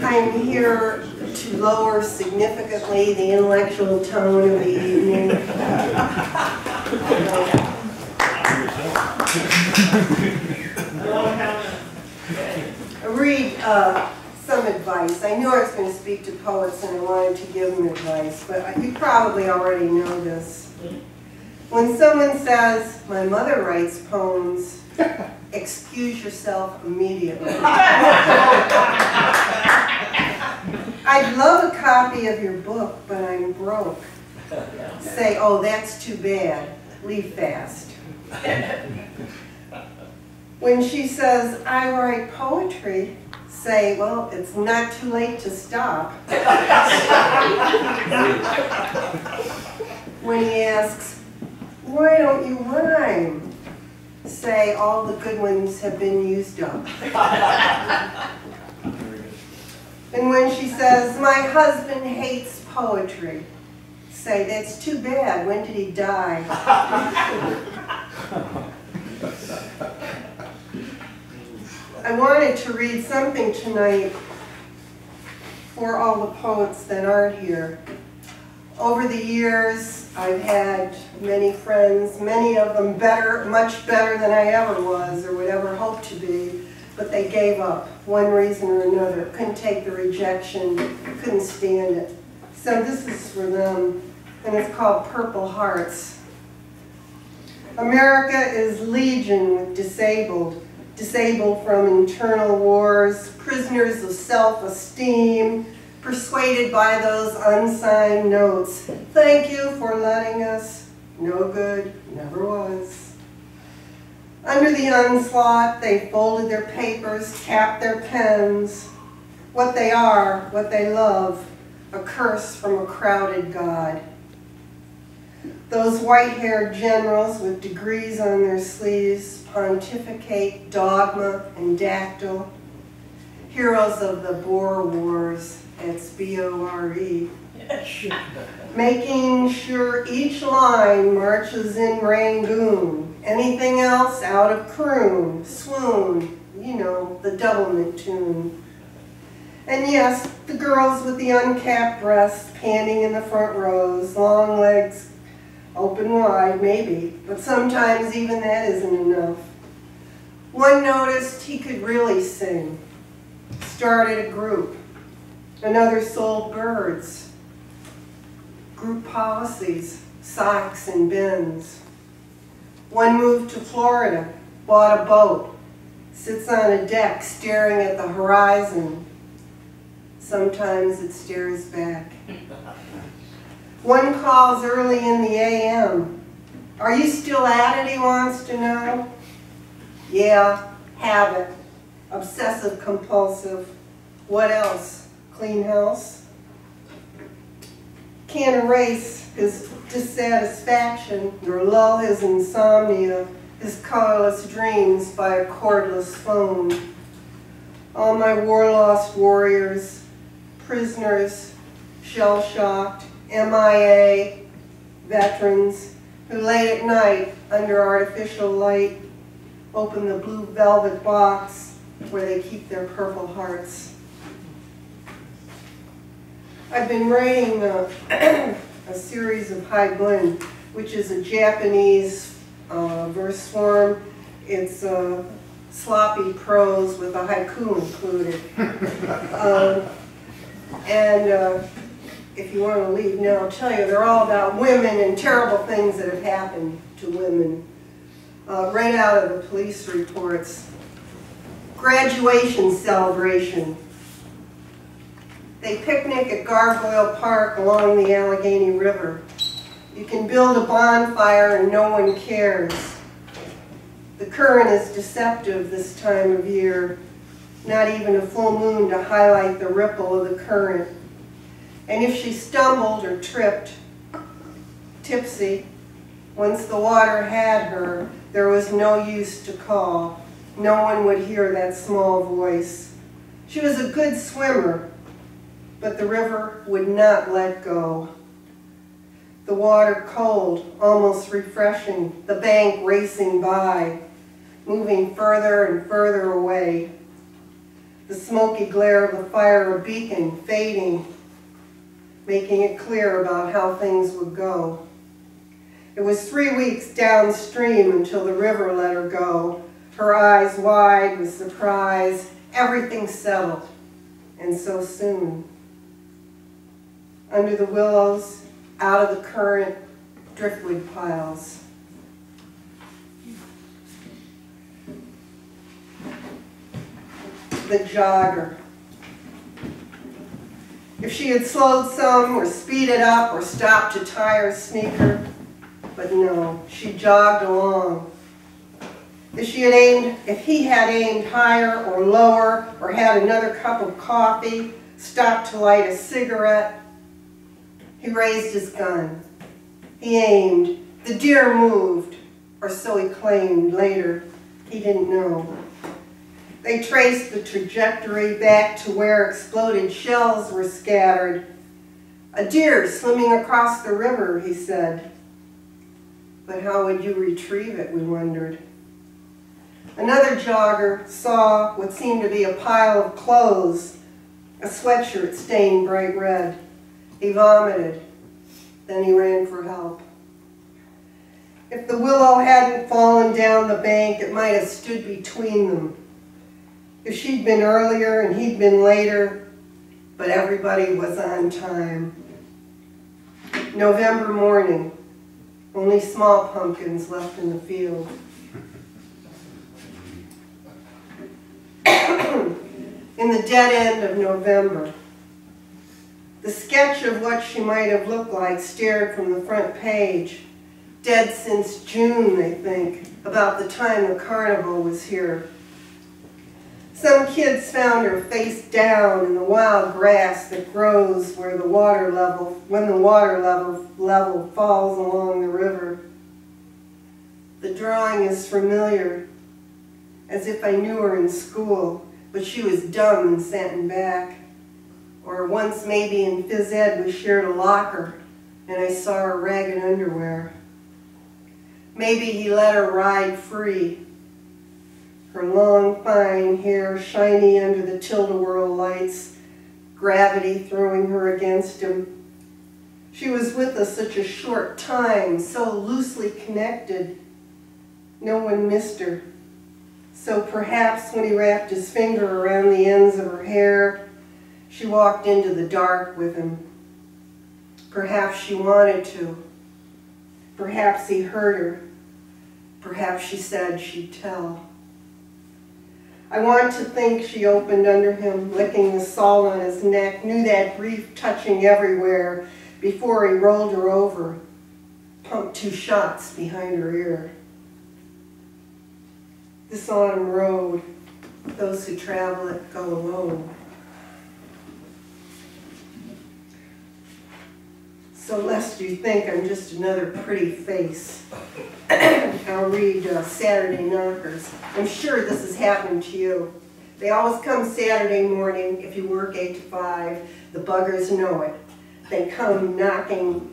I'm here to lower significantly the intellectual tone of the evening. I read some advice. I knew I was going to speak to poets and I wanted to give them advice, but you probably already know this. When someone says, "My mother writes poems," excuse yourself immediately. I'd love a copy of your book, but I'm broke. Say, "Oh, that's too bad. Leave fast." When she says, "I write poetry," say, "Well, it's not too late to stop." When he asks, "Why don't you rhyme?" say, "All the good ones have been used up." And when she says, "My husband hates poetry," say, "That's too bad. When did he die?" I wanted to read something tonight for all the poets that aren't here. Over the years, I've had many friends, many of them better, much better than I ever was or would ever hope to be, but they gave up, one reason or another. Couldn't take the rejection, couldn't stand it. So this is for them, and it's called Purple Hearts. America is legion with disabled from internal wars, prisoners of self-esteem, persuaded by those unsigned notes. Thank you for letting us. No good, never was. Under the onslaught, they folded their papers, tapped their pens. What they are, what they love, a curse from a crowded God. Those white-haired generals with degrees on their sleeves pontificate dogma and dactyl. Heroes of the Boer Wars, it's B-O-R-E. Making sure each line marches in Rangoon. Anything else out of croon, swoon, you know, the doublemint tune. And yes, the girls with the uncapped breasts panting in the front rows, long legs open wide, maybe, but sometimes even that isn't enough. One noticed he could really sing. Started a group. Another sold birds. Group policies, socks and bins. One moved to Florida, bought a boat, sits on a deck staring at the horizon. Sometimes it stares back. One calls early in the a.m. Are you still at it, he wants to know. Yeah, habit, obsessive compulsive. What else? Clean house? Can't erase his dissatisfaction nor lull his insomnia, his colorless dreams by a cordless phone. All my war-lost warriors, prisoners, shell-shocked, MIA, veterans, who late at night under artificial light open the blue velvet box where they keep their purple hearts. I've been writing a series of haigun, which is a Japanese verse form. It's sloppy prose with a haiku included. If you want to leave now, I'll tell you, they're all about women and terrible things that have happened to women. Right out of the police reports. Graduation celebration. They picnic at Gargoyle Park along the Allegheny River. You can build a bonfire and no one cares. The current is deceptive this time of year. Not even a full moon to highlight the ripple of the current. And if she stumbled or tripped, tipsy, once the water had her, there was no use to call. No one would hear that small voice. She was a good swimmer, but the river would not let go. The water cold, almost refreshing, the bank racing by, moving further and further away. The smoky glare of the fire a beacon, fading, making it clear about how things would go. It was 3 weeks downstream until the river let her go, her eyes wide with surprise, everything settled, and so soon. Under the willows, out of the current, driftwood piles. The jogger. If she had slowed some, or speeded up, or stopped to tie her sneaker, but no, she jogged along. If he had aimed higher or lower, or had another cup of coffee, stopped to light a cigarette, he raised his gun. He aimed. The deer moved, or so he claimed later. He didn't know. They traced the trajectory back to where exploded shells were scattered. A deer swimming across the river, he said. But how would you retrieve it, we wondered. Another jogger saw what seemed to be a pile of clothes, a sweatshirt stained bright red. He vomited. Then he ran for help. If the willow hadn't fallen down the bank, it might have stood between them. If she'd been earlier and he'd been later, but everybody was on time. November morning, only small pumpkins left in the field. In the dead end of November, the sketch of what she might have looked like stared from the front page. Dead since June, they think, about the time the carnival was here. Some kids found her face down in the wild grass that grows where the water level, when the water level falls along the river. The drawing is familiar, as if I knew her in school, but she was dumb and sat in back. Or once maybe in phys ed we shared a locker and I saw her ragged underwear. Maybe he let her ride free. Her long, fine hair shiny under the tilt-a-whirl lights, gravity throwing her against him. She was with us such a short time, so loosely connected. No one missed her. So perhaps when he wrapped his finger around the ends of her hair, she walked into the dark with him. Perhaps she wanted to. Perhaps he heard her. Perhaps she said she'd tell. I want to think she opened under him, licking the salt on his neck, knew that grief touching everywhere before he rolled her over, pumped 2 shots behind her ear. This autumn road, those who travel it go alone. So lest you think I'm just another pretty face, I'll read Saturday Knockers. I'm sure this has happened to you. They always come Saturday morning if you work 8 to 5. The buggers know it. They come knocking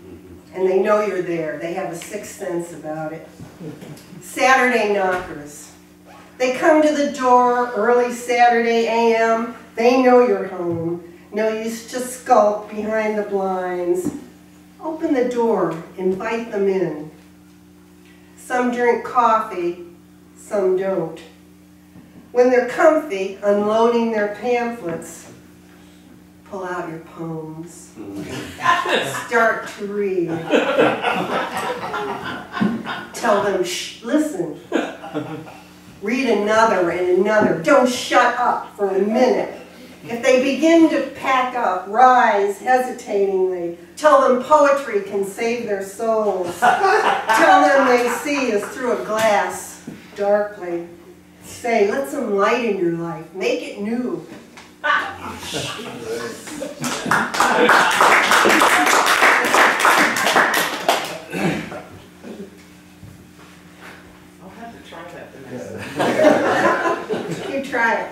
and they know you're there. They have a sixth sense about it. Saturday Knockers. They come to the door early Saturday a.m. They know you're home. No use to skulk behind the blinds. Open the door, invite them in. Some drink coffee, some don't. When they're comfy, unloading their pamphlets, pull out your poems. Start to read. Tell them, shh, listen. Read another and another. Don't shut up for a minute. If they begin to pack up, rise hesitatingly. Tell them poetry can save their souls. Tell them they see us through a glass, darkly. Say, let some light in your life. Make it new. I'll have to try that the next time. You try it.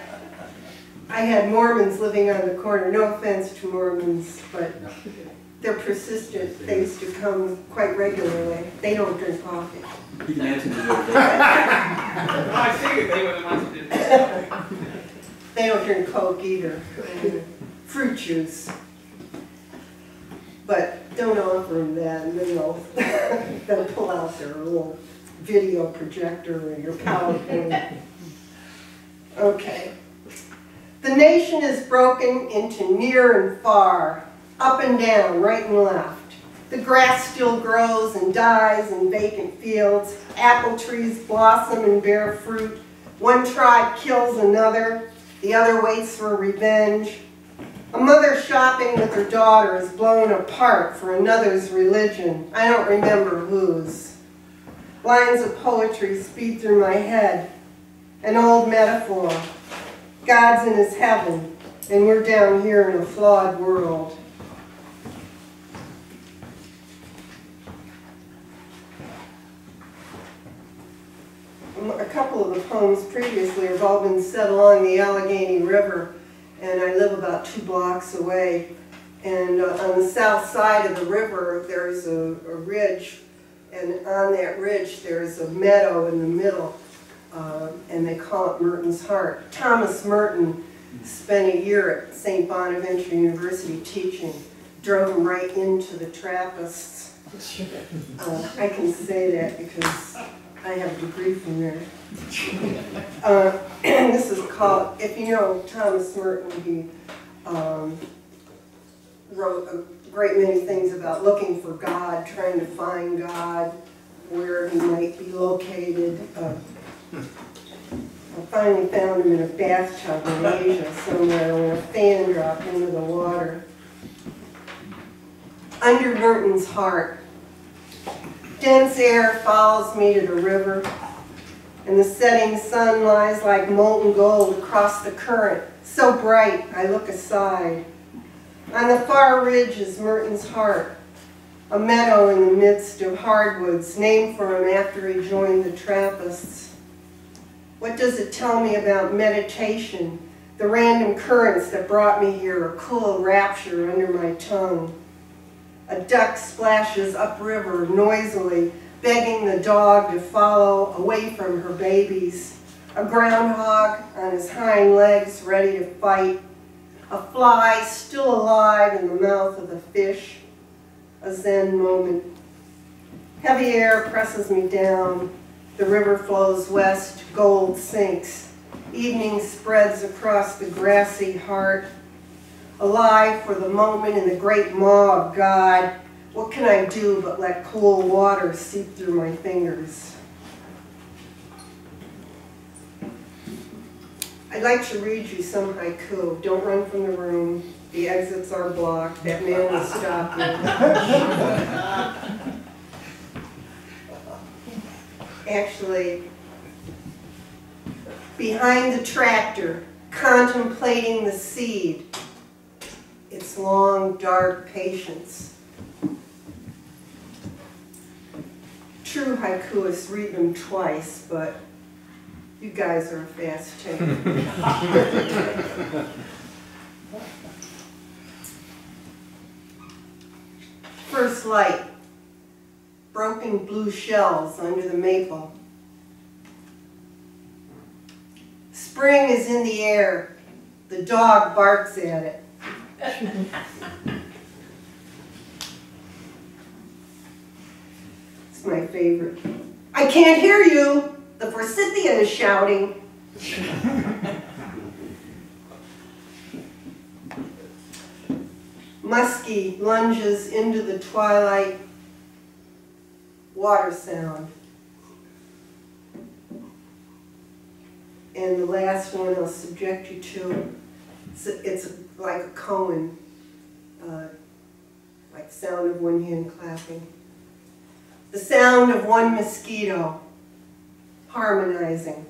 I had Mormons living on the corner. No offense to Mormons, but they're persistent. They used to come quite regularly. They don't drink coffee. You can answer the other day. Well, I figured they would have wanted to do this. They don't drink Coke either. Fruit juice. But don't offer them that, and then they'll pull out their little video projector or your PowerPoint. Okay. The nation is broken into near and far, up and down, right and left. The grass still grows and dies in vacant fields. Apple trees blossom and bear fruit. One tribe kills another. The other waits for revenge. A mother shopping with her daughter is blown apart for another's religion. I don't remember whose. Lines of poetry speed through my head. An old metaphor. God's in his heaven, and we're down here in a flawed world. A couple of the poems previously have all been set along the Allegheny River, and I live about 2 blocks away. And on the south side of the river, there's a ridge, and on that ridge there's a meadow in the middle, and they call it Mertens Heart. Thomas Merton spent a year at St. Bonaventure University teaching, drove him right into the Trappists. I can say that because I have a degree from there. This is called, if you know Thomas Merton, he wrote a great many things about looking for God, trying to find God, where he might be located. I finally found him in a bathtub in Asia somewhere when a fan dropped into the water. Under Burtons Heart. Dense air follows me to the river, and the setting sun lies like molten gold across the current, so bright I look aside. On the far ridge is Mertens Heart, a meadow in the midst of hardwoods, named for him after he joined the Trappists. What does it tell me about meditation, the random currents that brought me here, a cool rapture under my tongue? A duck splashes upriver noisily, begging the dog to follow away from her babies. A groundhog on his hind legs ready to fight. A fly still alive in the mouth of the fish. A Zen moment. Heavy air presses me down. The river flows west, gold sinks. Evening spreads across the grassy heart. Alive for the moment in the great maw of God, what can I do but let cool water seep through my fingers? I'd like to read you some haiku. Don't run from the room. The exits are blocked. That man will stop you. Actually, behind the tractor, contemplating the seed, its long, dark patience. True haikuists read them twice, but you guys are a fast taker. First light, broken blue shells under the maple. Spring is in the air. The dog barks at it. It's my favorite. I can't hear you. The forsythia is shouting. Muskie lunges into the twilight. Water sound. And the last one I'll subject you to, it's like a koan, like the sound of one hand clapping. The sound of one mosquito harmonizing.